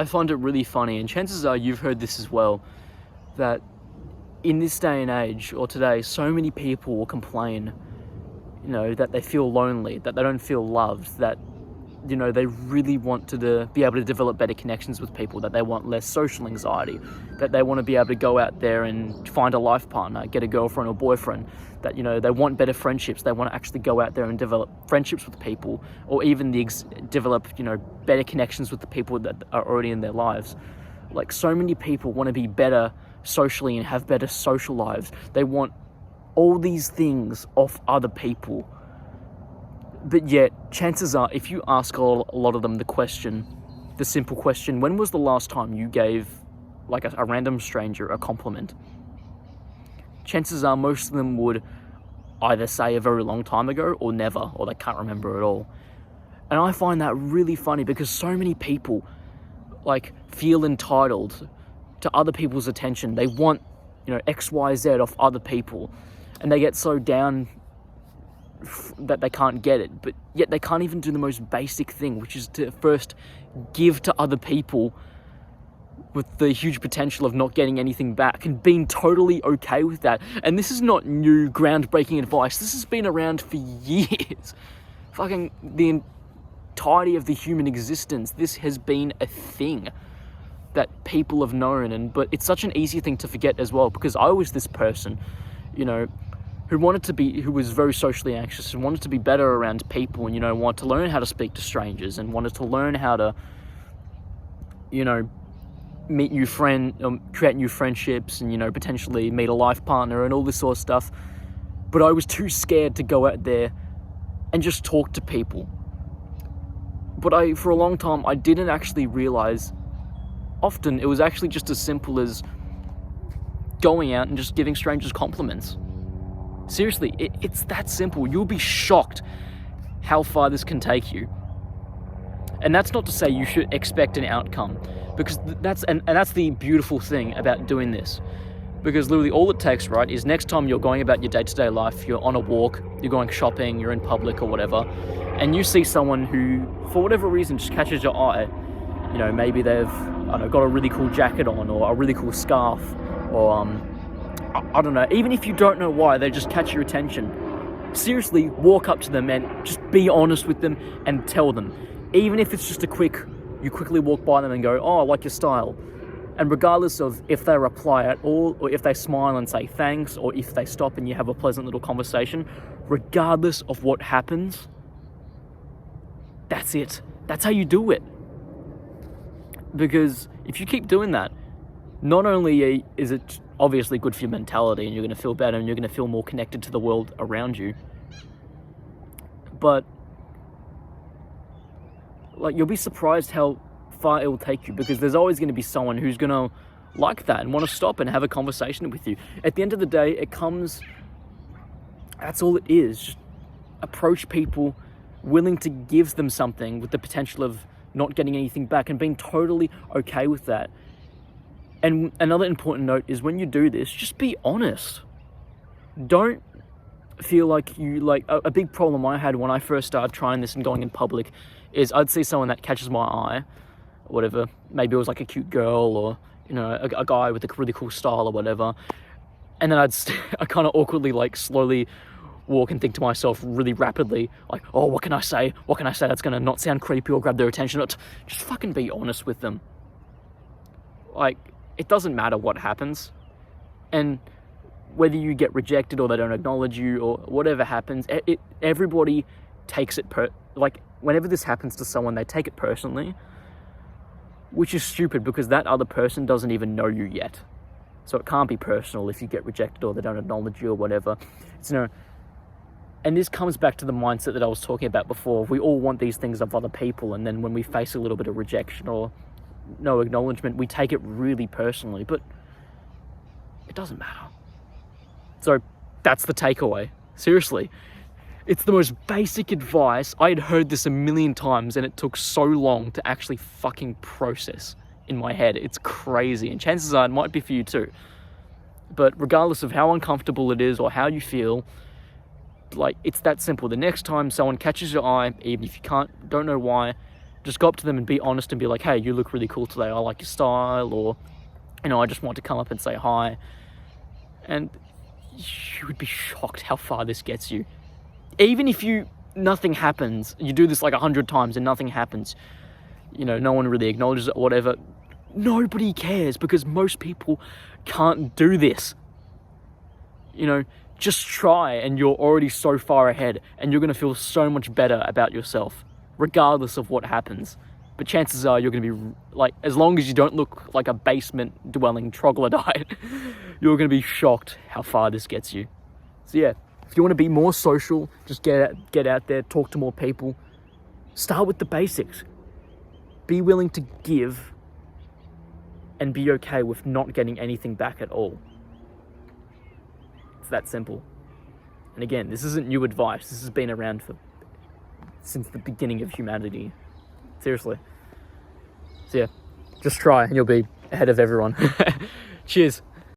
I find it really funny, and chances are you've heard this as well, that in this day and age, or today, so many people will complain, that they feel lonely, that they don't feel loved, that, they really want to be able to develop better connections with people, that they want less social anxiety, that they want to be able to go out there and find a life partner, get a girlfriend or boyfriend, that, they want better friendships, they want to actually go out there and develop friendships with people, or even develop, better connections with the people that are already in their lives. Like, so many people want to be better socially and have better social lives. They want all these things off other people. But yet, chances are, if you ask a lot of them the simple question, when was the last time you gave, like, a random stranger a compliment? Chances are most of them would either say a very long time ago or never, or they can't remember at all. And I find that really funny because so many people, like, feel entitled to other people's attention. They want, X, Y, Z off other people. And they get so down that they can't get it, but yet they can't even do the most basic thing, which is to first give to other people with the huge potential of not getting anything back and being totally okay with that. And this is not new, groundbreaking advice. This has been around for years. Fucking the entirety of the human existence, this has been a thing that people have known, but it's such an easy thing to forget as well, because I was this person, who was very socially anxious and wanted to be better around people and, wanted to learn how to speak to strangers and wanted to learn how to, meet new create new friendships and, potentially meet a life partner and all this sort of stuff. But I was too scared to go out there and just talk to people. But for a long time, I didn't actually realize often it was actually just as simple as going out and just giving strangers compliments. Seriously, it's that simple. You'll be shocked how far this can take you. And that's not to say you should expect an outcome, because that's the beautiful thing about doing this. Because literally all it takes, right, is next time you're going about your day-to-day life, you're on a walk, you're going shopping, you're in public or whatever, and you see someone who, for whatever reason, just catches your eye. Maybe they've, got a really cool jacket on, or a really cool scarf, or I don't know, even if you don't know why, they just catch your attention. Seriously, walk up to them and just be honest with them and tell them. Even if it's just you quickly walk by them and go, oh, I like your style. And regardless of if they reply at all, or if they smile and say thanks, or if they stop and you have a pleasant little conversation, regardless of what happens, that's it. That's how you do it. Because if you keep doing that, not only is it obviously good for your mentality and you're going to feel better and you're going to feel more connected to the world around you, but you'll be surprised how far it will take you, because there's always going to be someone who's going to like that and want to stop and have a conversation with you. At the end of the day, that's all it is. Just approach people willing to give them something with the potential of not getting anything back and being totally okay with that. And another important note is, when you do this, just be honest. Don't feel like a big problem I had when I first started trying this and going in public is I'd see someone that catches my eye, or whatever. Maybe it was like a cute girl, or, a guy with a really cool style or whatever. And then I kind of awkwardly, slowly walk and think to myself really rapidly, oh, what can I say? What can I say that's going to not sound creepy or grab their attention? Just fucking be honest with them. It doesn't matter what happens. And whether you get rejected or they don't acknowledge you or whatever happens, everybody takes it whenever this happens to someone, they take it personally, which is stupid because that other person doesn't even know you yet. So it can't be personal if you get rejected or they don't acknowledge you or whatever. It's, and this comes back to the mindset that I was talking about before. We all want these things of other people, and then when we face a little bit of rejection or no acknowledgement, we take it really personally, but it doesn't matter. So that's the takeaway. Seriously. It's the most basic advice. I had heard this a million times and it took so long to actually fucking process in my head. It's crazy. And chances are it might be for you too. But regardless of how uncomfortable it is or how you feel, it's that simple. The next time someone catches your eye, even if you don't know why, Just go up to them and be honest and be like, hey, you look really cool today. I like your style. Or, I just want to come up and say hi. And you would be shocked how far this gets you. Even if nothing happens, you do this like 100 times and nothing happens, no one really acknowledges it or whatever, nobody cares, because most people can't do this. Just try, and you're already so far ahead, and you're going to feel so much better about yourself, regardless of what happens. But chances are you're going to be, like, as long as you don't look like a basement-dwelling troglodyte, you're going to be shocked how far this gets you. So yeah, if you want to be more social, just get out there, talk to more people. Start with the basics. Be willing to give, and be okay with not getting anything back at all. It's that simple. And again, this isn't new advice. This has been around since the beginning of humanity. Seriously. So yeah, just try and you'll be ahead of everyone. Cheers.